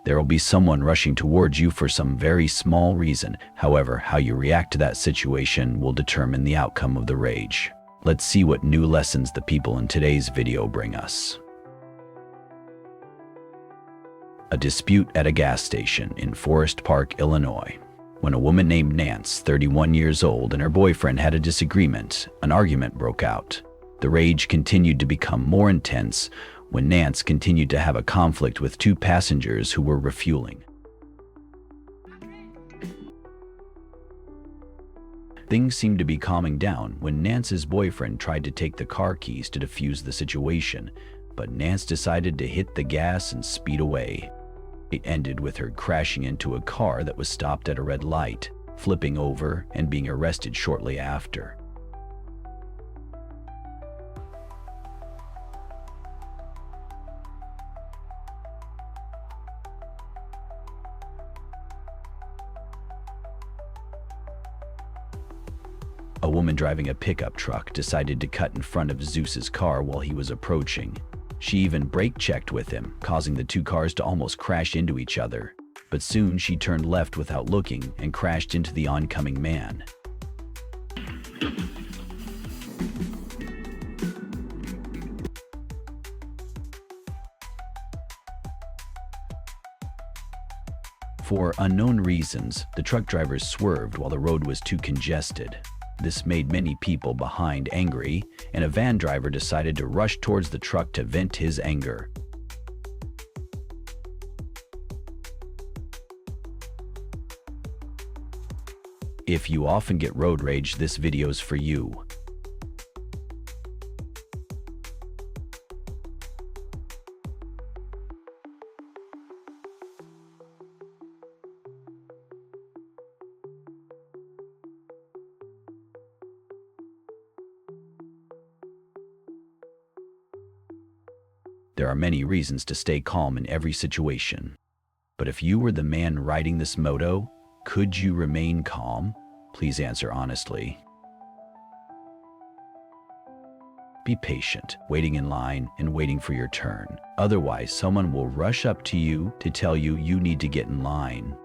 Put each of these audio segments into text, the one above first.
There will be someone rushing towards you for some very small reason. However, how you react to that situation will determine the outcome of the rage. Let's see what new lessons the people in today's video bring us. A dispute at a gas station in Forest Park, Illinois. When a woman named Nance, 31 years old, and her boyfriend had a disagreement, an argument broke out. The rage continued to become more intense when Nance continued to have a conflict with two passengers who were refueling. Things seemed to be calming down when Nance's boyfriend tried to take the car keys to defuse the situation, but Nance decided to hit the gas and speed away. It ended with her crashing into a car that was stopped at a red light, flipping over and being arrested shortly after. A woman driving a pickup truck decided to cut in front of Zeus's car while he was approaching. She even brake-checked with him, causing the two cars to almost crash into each other. But soon she turned left without looking and crashed into the oncoming man. For unknown reasons, the truck drivers swerved while the road was too congested. This made many people behind angry, and a van driver decided to rush towards the truck to vent his anger. If you often get road rage, this video's for you. There are many reasons to stay calm in every situation. But if you were the man riding this moto, could you remain calm? Please answer honestly. Be patient, waiting in line and waiting for your turn. Otherwise, someone will rush up to you to tell you you need to get in line.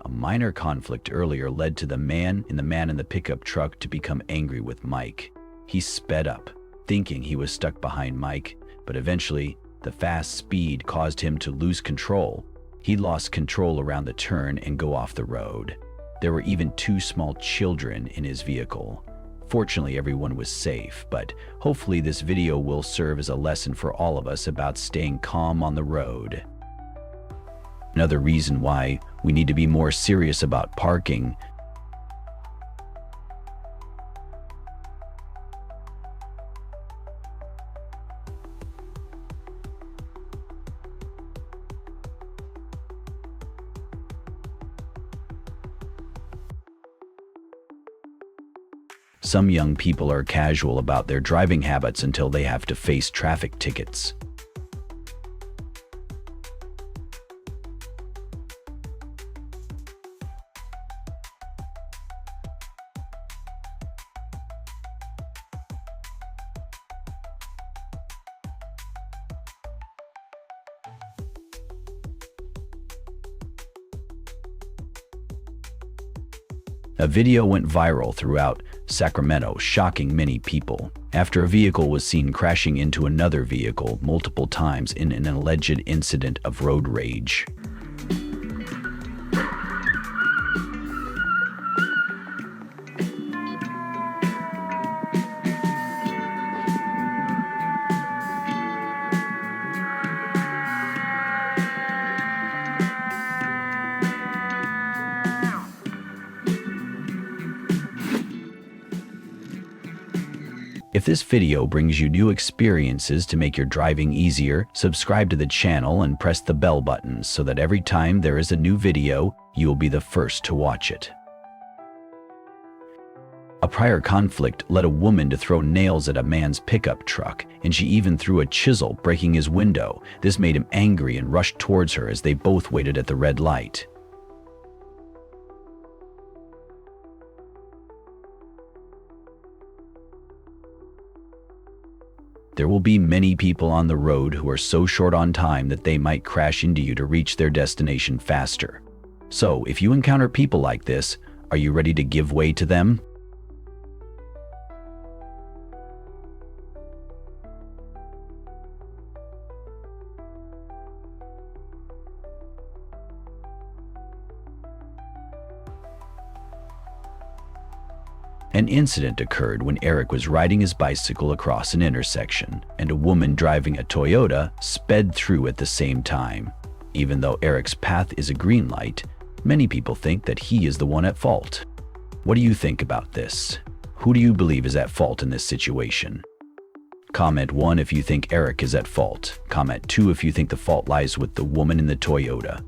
A minor conflict earlier led to the man in the pickup truck to become angry with Mike. He sped up, thinking he was stuck behind Mike, but eventually, the fast speed caused him to lose control. He lost control around the turn and go off the road. There were even two small children in his vehicle. Fortunately, everyone was safe, but hopefully this video will serve as a lesson for all of us about staying calm on the road. Another reason why we need to be more serious about parking. Some young people are casual about their driving habits until they have to face traffic tickets. A video went viral throughout Sacramento, shocking many people, after a vehicle was seen crashing into another vehicle multiple times in an alleged incident of road rage. If this video brings you new experiences to make your driving easier, subscribe to the channel and press the bell button so that every time there is a new video, you will be the first to watch it. A prior conflict led a woman to throw nails at a man's pickup truck, and she even threw a chisel, breaking his window. This made him angry and rushed towards her as they both waited at the red light. There will be many people on the road who are so short on time that they might crash into you to reach their destination faster. So, if you encounter people like this, are you ready to give way to them? An incident occurred when Eric was riding his bicycle across an intersection, and a woman driving a Toyota sped through at the same time. Even though Eric's path is a green light, many people think that he is the one at fault. What do you think about this? Who do you believe is at fault in this situation? Comment 1 if you think Eric is at fault. Comment 2 if you think the fault lies with the woman in the Toyota.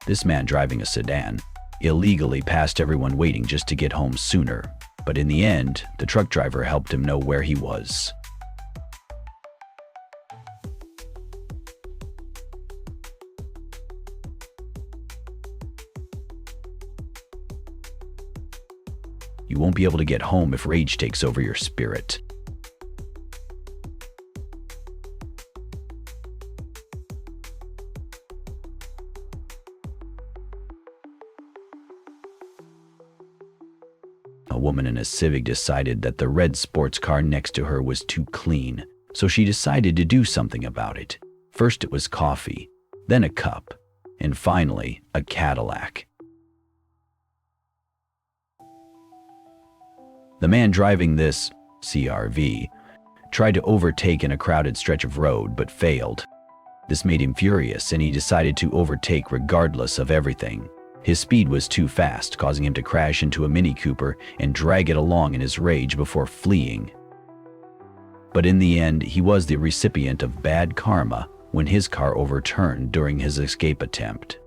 This man driving a sedan illegally passed everyone waiting just to get home sooner, but in the end, the truck driver helped him know where he was. You won't be able to get home if rage takes over your spirit. A woman in a Civic decided that the red sports car next to her was too clean, so she decided to do something about it. First it was coffee, then a cup, and finally a Cadillac. The man driving this CRV tried to overtake in a crowded stretch of road but failed. This made him furious, and he decided to overtake regardless of everything. His speed was too fast, causing him to crash into a Mini Cooper and drag it along in his rage before fleeing. But in the end, he was the recipient of bad karma when his car overturned during his escape attempt.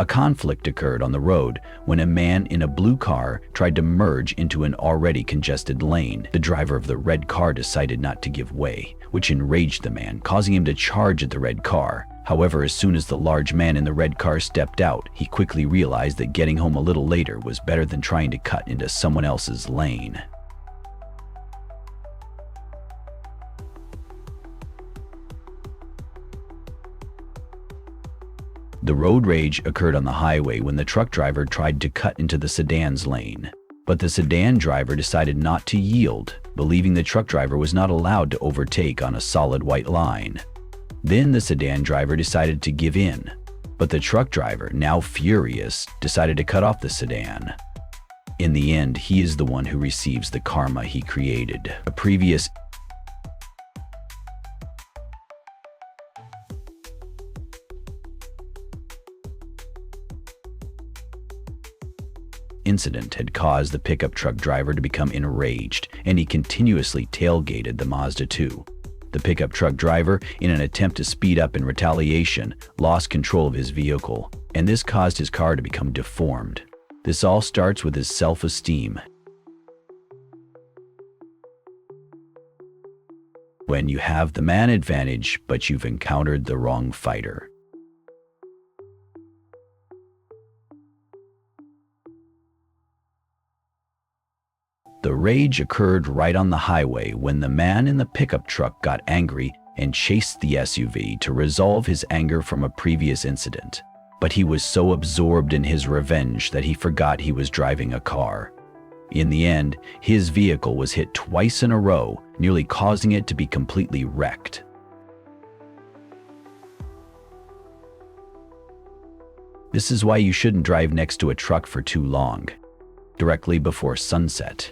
A conflict occurred on the road when a man in a blue car tried to merge into an already congested lane. The driver of the red car decided not to give way, which enraged the man, causing him to charge at the red car. However, as soon as the large man in the red car stepped out, he quickly realized that getting home a little later was better than trying to cut into someone else's lane. The road rage occurred on the highway when the truck driver tried to cut into the sedan's lane. But the sedan driver decided not to yield, believing the truck driver was not allowed to overtake on a solid white line. Then the sedan driver decided to give in, but the truck driver, now furious, decided to cut off the sedan. In the end, he is the one who receives the karma he created. A previous incident had caused the pickup truck driver to become enraged, and he continuously tailgated the Mazda 2. The pickup truck driver, in an attempt to speed up in retaliation, lost control of his vehicle, and this caused his car to become deformed. This all starts with his self-esteem. When you have the man advantage, but you've encountered the wrong fighter. The rage occurred right on the highway when the man in the pickup truck got angry and chased the SUV to resolve his anger from a previous incident. But he was so absorbed in his revenge that he forgot he was driving a car. In the end, his vehicle was hit twice in a row, nearly causing it to be completely wrecked. This is why you shouldn't drive next to a truck for too long. Directly before sunset,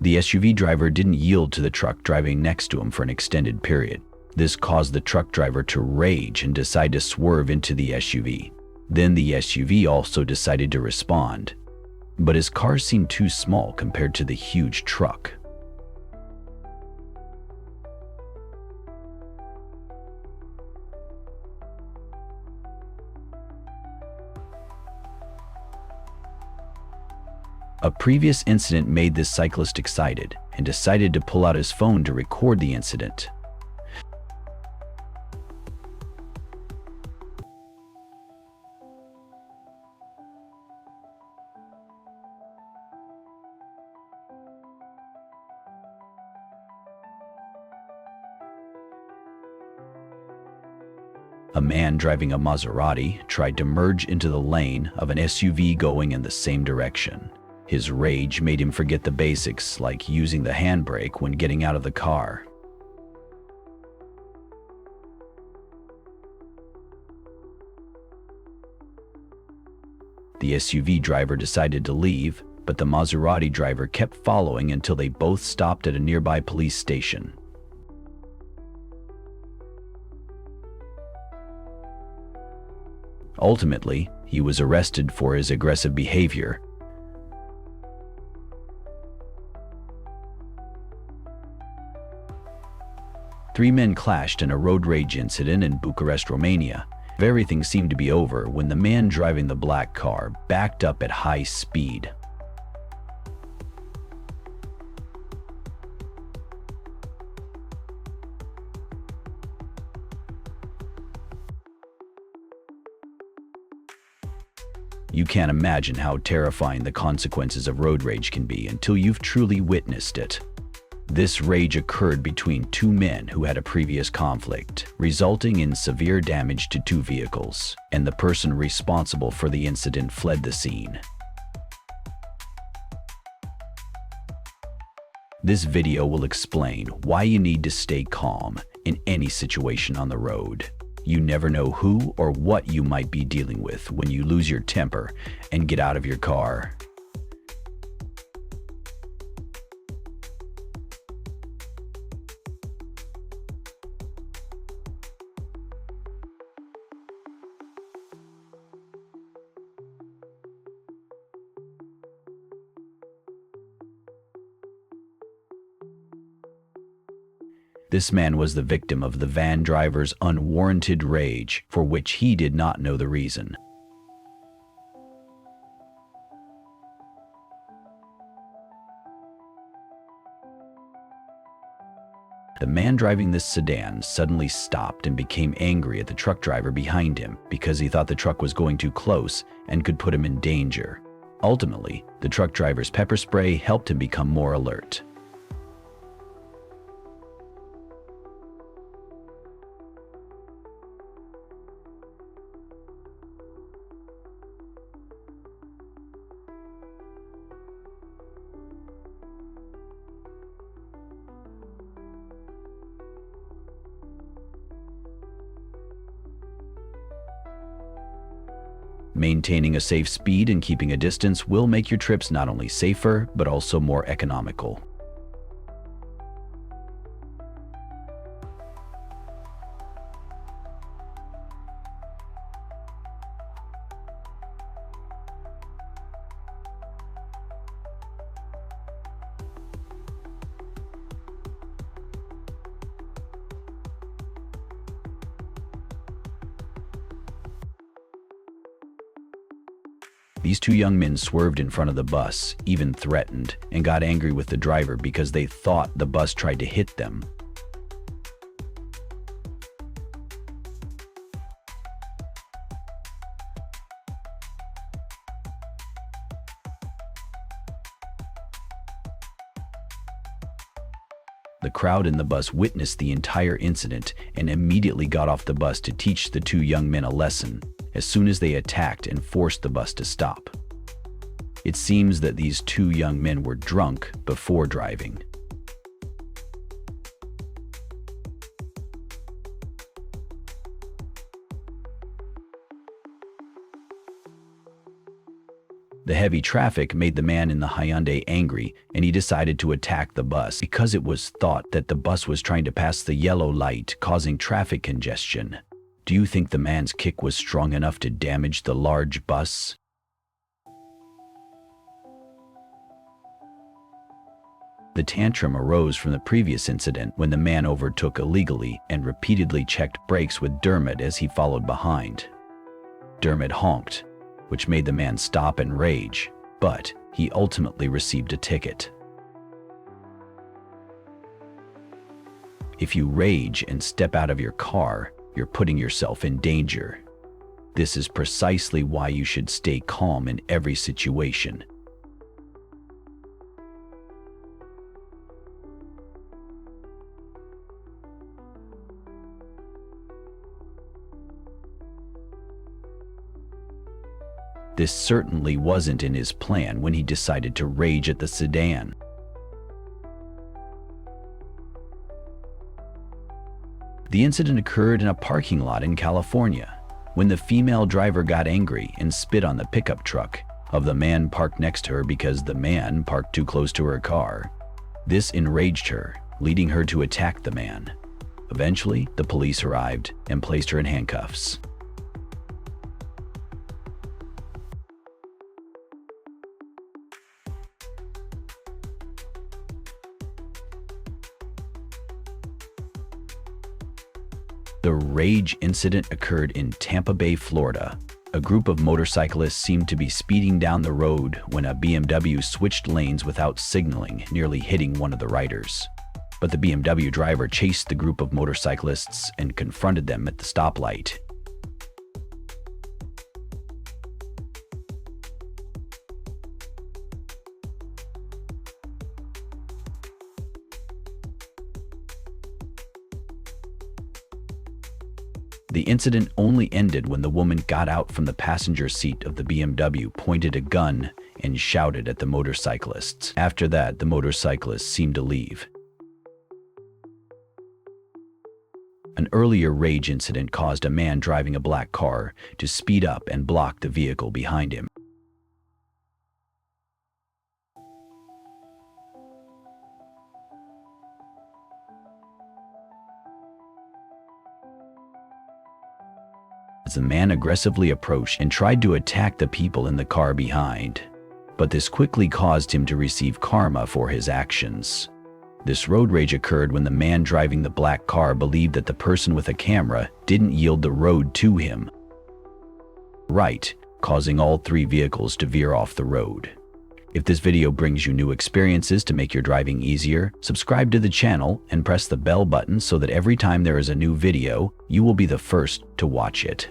the SUV driver didn't yield to the truck driving next to him for an extended period. This caused the truck driver to rage and decide to swerve into the SUV. Then the SUV also decided to respond, but his car seemed too small compared to the huge truck. A previous incident made this cyclist excited and decided to pull out his phone to record the incident. A man driving a Maserati tried to merge into the lane of an SUV going in the same direction. His rage made him forget the basics, like using the handbrake when getting out of the car. The SUV driver decided to leave, but the Maserati driver kept following until they both stopped at a nearby police station. Ultimately, he was arrested for his aggressive behavior. Three men clashed in a road rage incident in Bucharest, Romania. Everything seemed to be over when the man driving the black car backed up at high speed. You can't imagine how terrifying the consequences of road rage can be until you've truly witnessed it. This rage occurred between two men who had a previous conflict, resulting in severe damage to two vehicles, and the person responsible for the incident fled the scene. This video will explain why you need to stay calm in any situation on the road. You never know who or what you might be dealing with when you lose your temper and get out of your car. This man was the victim of the van driver's unwarranted rage, for which he did not know the reason. The man driving this sedan suddenly stopped and became angry at the truck driver behind him because he thought the truck was going too close and could put him in danger. Ultimately, the truck driver's pepper spray helped him become more alert. Maintaining a safe speed and keeping a distance will make your trips not only safer, but also more economical. These two young men swerved in front of the bus, even threatened, and got angry with the driver because they thought the bus tried to hit them. The crowd in the bus witnessed the entire incident and immediately got off the bus to teach the two young men a lesson as soon as they attacked and forced the bus to stop. It seems that these two young men were drunk before driving. The heavy traffic made the man in the Hyundai angry, and he decided to attack the bus because it was thought that the bus was trying to pass the yellow light, causing traffic congestion. Do you think the man's kick was strong enough to damage the large bus? The tantrum arose from the previous incident when the man overtook illegally and repeatedly checked brakes with Dermot as he followed behind. Dermot honked, which made the man stop and rage, but he ultimately received a ticket. If you rage and step out of your car, you're putting yourself in danger. This is precisely why you should stay calm in every situation. This certainly wasn't in his plan when he decided to rage at the sedan. The incident occurred in a parking lot in California, when the female driver got angry and spit on the pickup truck of the man parked next to her because the man parked too close to her car. This enraged her, leading her to attack the man. Eventually, the police arrived and placed her in handcuffs. The rage incident occurred in Tampa Bay, Florida. A group of motorcyclists seemed to be speeding down the road when a BMW switched lanes without signaling, nearly hitting one of the riders. But the BMW driver chased the group of motorcyclists and confronted them at the stoplight. The incident only ended when the woman got out from the passenger seat of the BMW, pointed a gun, and shouted at the motorcyclists. After that, the motorcyclists seemed to leave. An earlier rage incident caused a man driving a black car to speed up and block the vehicle behind him. The man aggressively approached and tried to attack the people in the car behind, but this quickly caused him to receive karma for his actions. This road rage occurred when the man driving the black car believed that the person with a camera didn't yield the road to him, causing all three vehicles to veer off the road. If this video brings you new experiences to make your driving easier, subscribe to the channel and press the bell button so that every time there is a new video, you will be the first to watch it.